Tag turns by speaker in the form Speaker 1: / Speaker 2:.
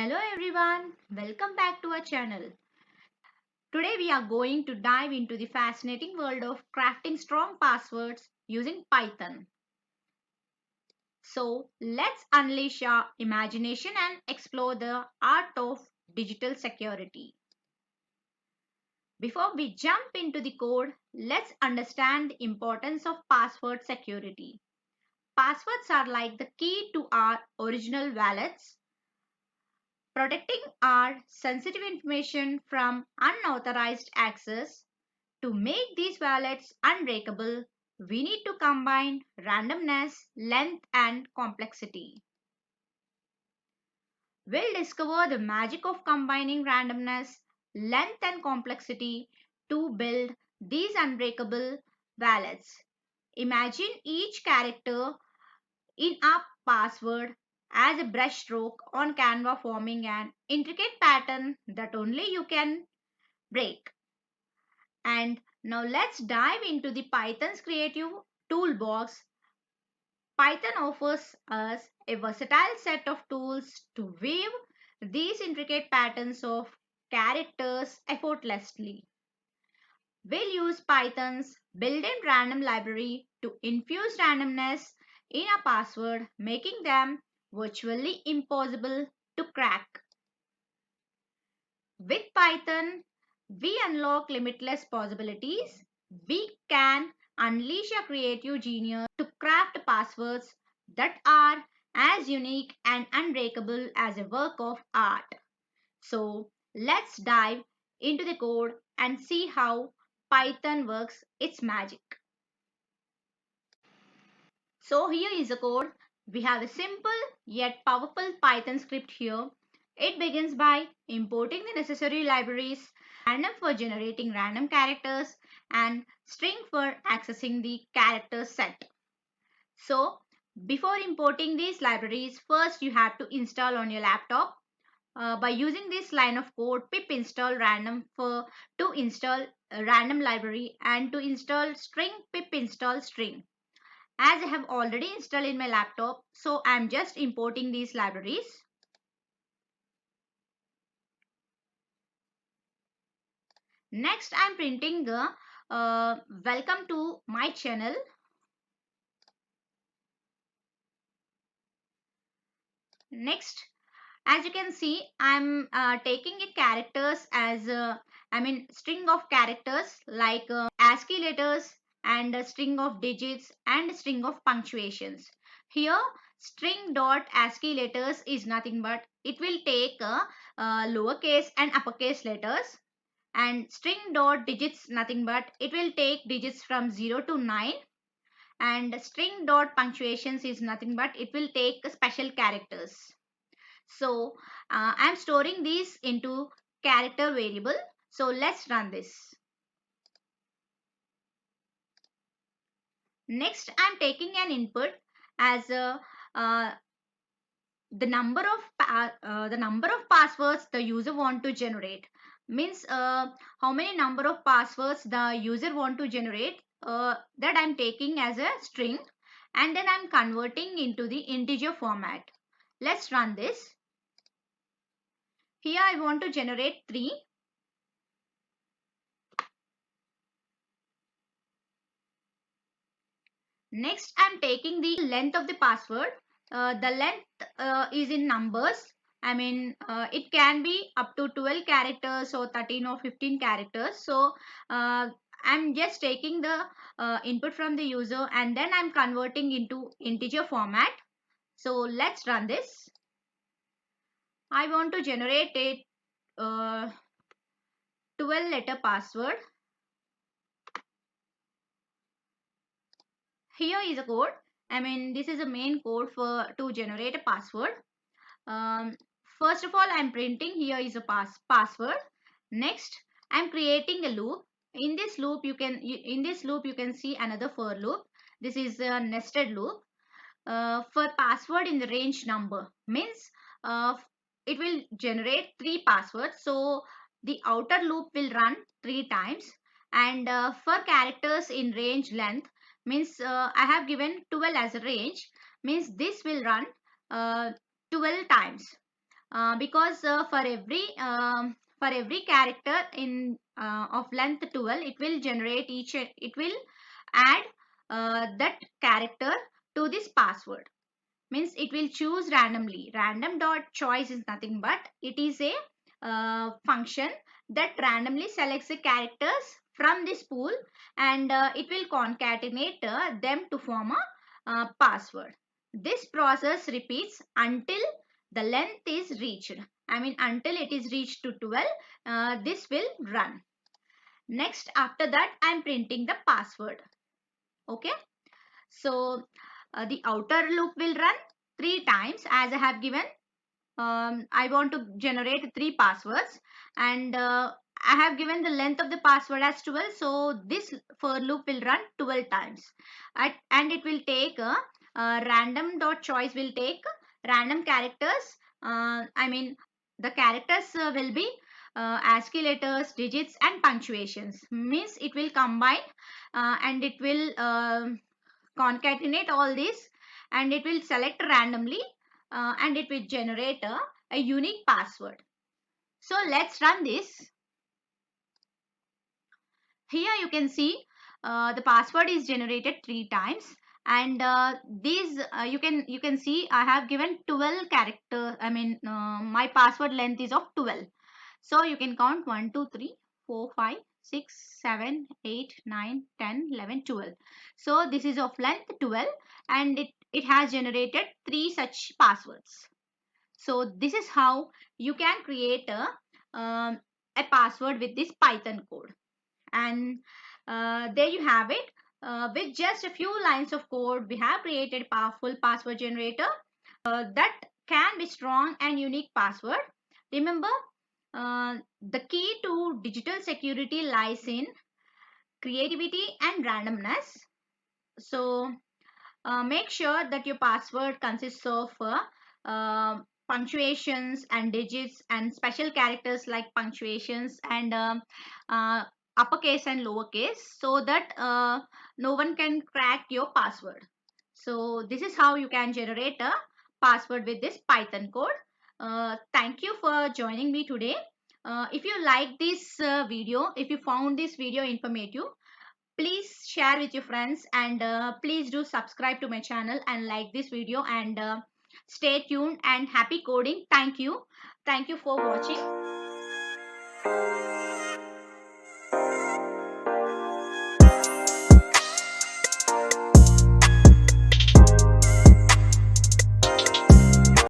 Speaker 1: Hello everyone, welcome back to our channel. Today we are going to dive into the fascinating world of crafting strong passwords using Python. So let's unleash our imagination and explore the art of digital security. Before we jump into the code, let's understand the importance of password security. Passwords are like the key to our original wallets, protecting our sensitive information from unauthorized access. To make these wallets unbreakable, we need to combine randomness, length, and complexity. We'll discover the magic of combining randomness, length, and complexity to build these unbreakable wallets. Imagine each character in a password as a brushstroke on Canva, forming an intricate pattern that only you can break. And now let's dive into the Python's creative toolbox. Python offers us a versatile set of tools to weave these intricate patterns of characters effortlessly. We'll use Python's built-in random library to infuse randomness in a password, making them virtually impossible to crack. With Python, we unlock limitless possibilities. We can unleash a creative genius to craft passwords that are as unique and unbreakable as a work of art. So, let's dive into the code and see how Python works its magic. So, here is the code. We have a simple yet powerful Python script here. It begins by importing the necessary libraries, random for generating random characters and string for accessing the character set. So before importing these libraries, first you have to install on your laptop. By using this line of code, pip install random for to install a random library and to install string pip install string. As I have already installed in my laptop, so I am just importing these libraries. Next, I'm printing the welcome to my channel. Next, as you can see, I'm taking it characters as string of characters like ASCII letters and a string of digits and a string of punctuations. Here, string dot ASCII letters is nothing but it will take lowercase and uppercase letters, and string dot digits nothing but it will take digits from 0 to 9, and string dot punctuations is nothing but it will take special characters. So I'm storing these into character variable. So let's run this. Next, I'm taking an input as uh, the number of passwords the user want to generate. Means how many number of passwords the user want to generate, that I'm taking as a string, and then I'm converting into the integer format. Let's run this. Here I want to generate 3. Next, I'm taking the length of the password. The length is in numbers. It can be up to 12 characters or 13 or 15 characters. So, I'm just taking the input from the user and then I'm converting into integer format. So, let's run this. I want to generate a 12-letter password. Here is a code. This is a main code for to generate a password. Um, First of all, I'm printing here is a password. Next, I'm creating a loop. In this loop you can see another for loop. This is a nested loop. For password in the range number means uh, it will generate 3 passwords. So the outer loop will run 3 times, and for characters in range length means I have given 12 as a range, means this will run 12 times. because for every character in of length 12, it will generate it will add that character to this password. Means it will choose randomly. Random dot choice is nothing but it is a function that randomly selects the characters from this pool, and it will concatenate them to form a password. This process repeats until the length is reached. I mean until it is reached to 12, this will run. Next, after that, I am printing the password. Okay. So the outer loop will run 3 times as I have given. I want to generate 3 passwords, and I have given the length of the password as 12. So this for loop will run 12 times. And it will take random dot choice will take random characters. I mean the characters will be ASCII letters, digits and punctuations. Means it will combine and it will concatenate all this, and it will select randomly and it will generate a unique password. So let's run this. Here you can see the password is generated 3 times, and these you can see I have given 12 character. I mean my password length is of 12. So you can count 1, 2, 3, 4, 5, 6, 7, 8, 9, 10, 11, 12. So this is of length 12, and it has generated 3 such passwords. So this is how you can create a password with this Python code. And there you have it. With just a few lines of code, we have created a powerful password generator that can be strong and unique password. Remember, the key to digital security lies in creativity and randomness. So make sure that your password consists of punctuations and digits and special characters like punctuations and uh, uppercase and lowercase, so that no one can crack your password. So this is how you can generate a password with this Python code. Thank you for joining me today. If you like this video, if you found this video informative, please share with your friends, and please do subscribe to my channel and like this video, and stay tuned and happy coding. Thank you for watching.